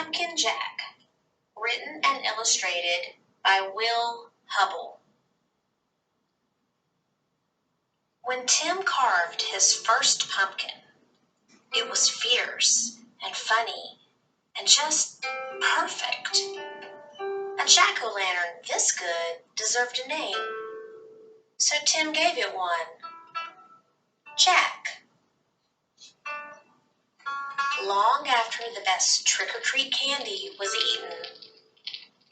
Pumpkin Jack, written and illustrated by Hubbell. When Tim carved his first pumpkin, it was fierce and funny and just perfect. A jack-o'-lantern this good deserved a name, so Tim gave it one, Jack. Long after the best trick-or-treat candy was eaten,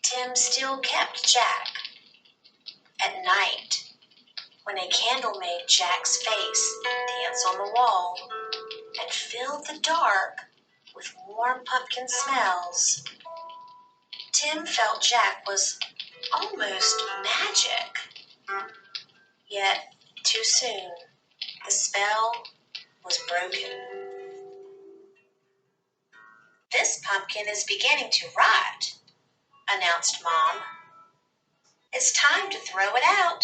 Tim still kept Jack. At night, when a candle made Jack's face dance on the wall and filled the dark with warm pumpkin smells, Tim felt Jack was almost magic. Yet, too soon, the spell was broken. "This pumpkin is beginning to rot," announced Mom. "It's time to throw it out."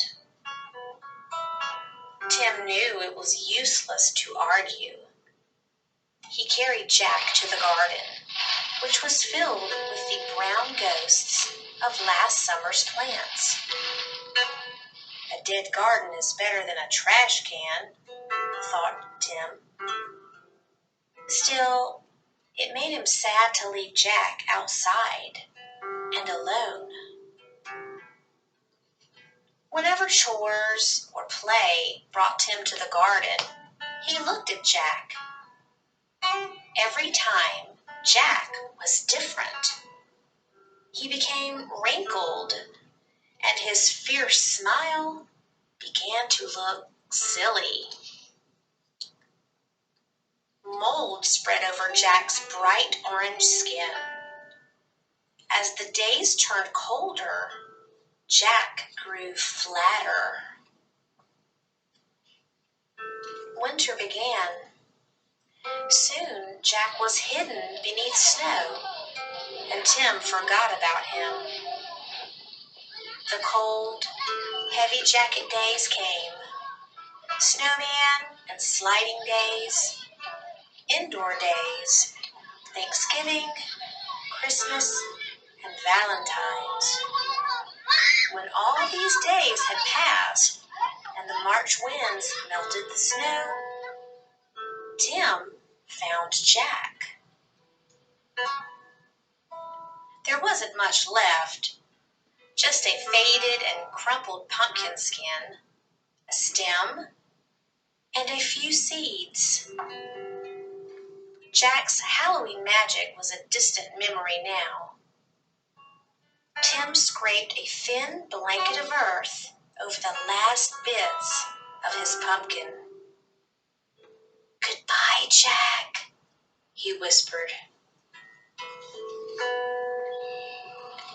Tim knew it was useless to argue. He carried Jack to the garden, which was filled with the brown ghosts of last summer's plants. A dead garden is better than a trash can, thought Tim. Still, it made him sad to leave Jack outside and alone. Whenever chores or play brought Tim to the garden, he looked at Jack. Every time, Jack was different. He became wrinkled, and his fierce smile began to look silly. Mold spread over Jack's bright orange skin. As the days turned colder, Jack grew flatter. Winter began. Soon Jack was hidden beneath snow, and Tim forgot about him. The cold, heavy jacket days came. Snowman and sliding days, indoor days, Thanksgiving, Christmas, and Valentine's. When all these days had passed and the March winds melted the snow, Tim found Jack. There wasn't much left, just a faded and crumpled pumpkin skin, a stem, and a few seeds. Jack's Halloween magic was a distant memory now. Tim scraped a thin blanket of earth over the last bits of his pumpkin. "Goodbye, Jack," he whispered.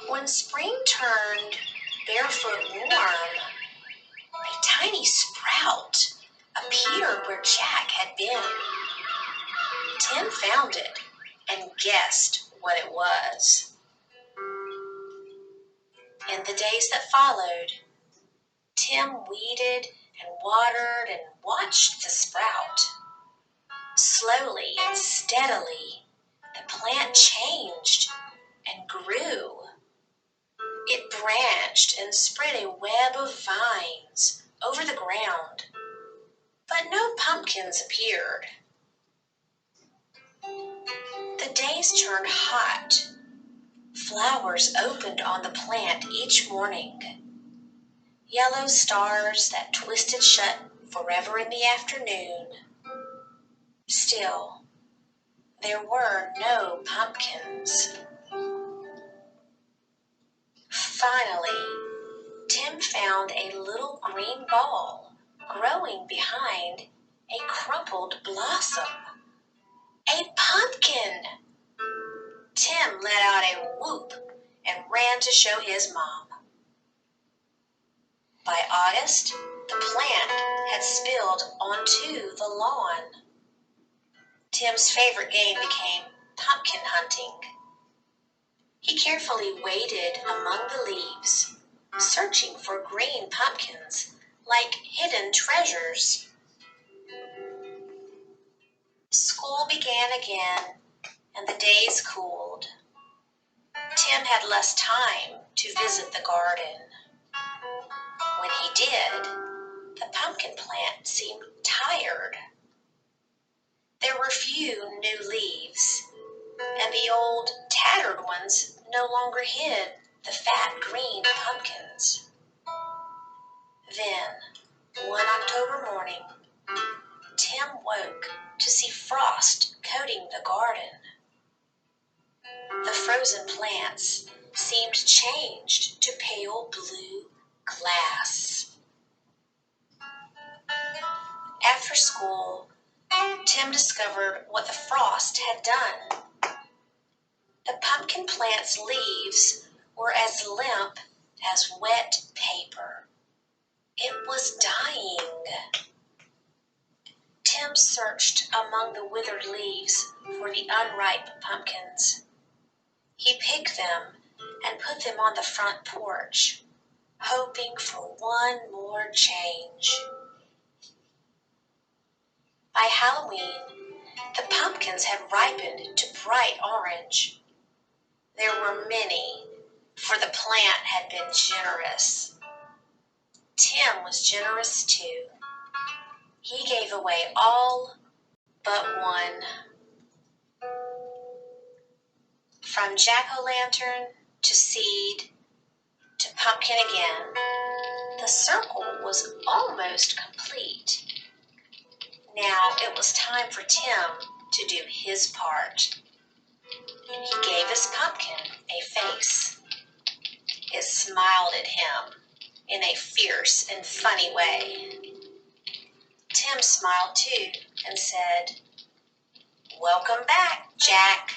When spring turned barefoot warm, a tiny sprout appeared where Jack had been. Tim found it and guessed what it was. In the days that followed, Tim weeded and watered and watched the sprout. Slowly and steadily, the plant changed and grew. It branched and spread a web of vines over the ground, but no pumpkins appeared. The days turned hot. Flowers opened on the plant each morning. Yellow stars that twisted shut forever in the afternoon. Still, there were no pumpkins. Finally, Tim found a little green ball growing behind a crumpled blossom. A pumpkin! Tim let out a whoop and ran to show his mom. By August, the plant had spilled onto the lawn. Tim's favorite game became pumpkin hunting. He carefully waded among the leaves, searching for green pumpkins like hidden treasures. School began again, and the days cooled. Tim had less time to visit the garden. When he did, the pumpkin plant seemed tired. There were few new leaves, and the old, tattered ones no longer hid the fat green pumpkins. Then, one October morning, Tim woke to see frost coating the garden. The frozen plants seemed changed to pale blue glass. After school, Tim discovered what the frost had done. The pumpkin plant's leaves were as limp as wet paper. It was dying. Tim searched among the withered leaves for the unripe pumpkins. He picked them and put them on the front porch, hoping for one more change. By Halloween, the pumpkins had ripened to bright orange. There were many, for the plant had been generous. Tim was generous too. He gave away all but one. From jack-o'-lantern to seed to pumpkin again, the circle was almost complete. Now it was time for Tim to do his part. He gave his pumpkin a face. It smiled at him in a fierce and funny way. Tim smiled too and said, "Welcome back, Jack."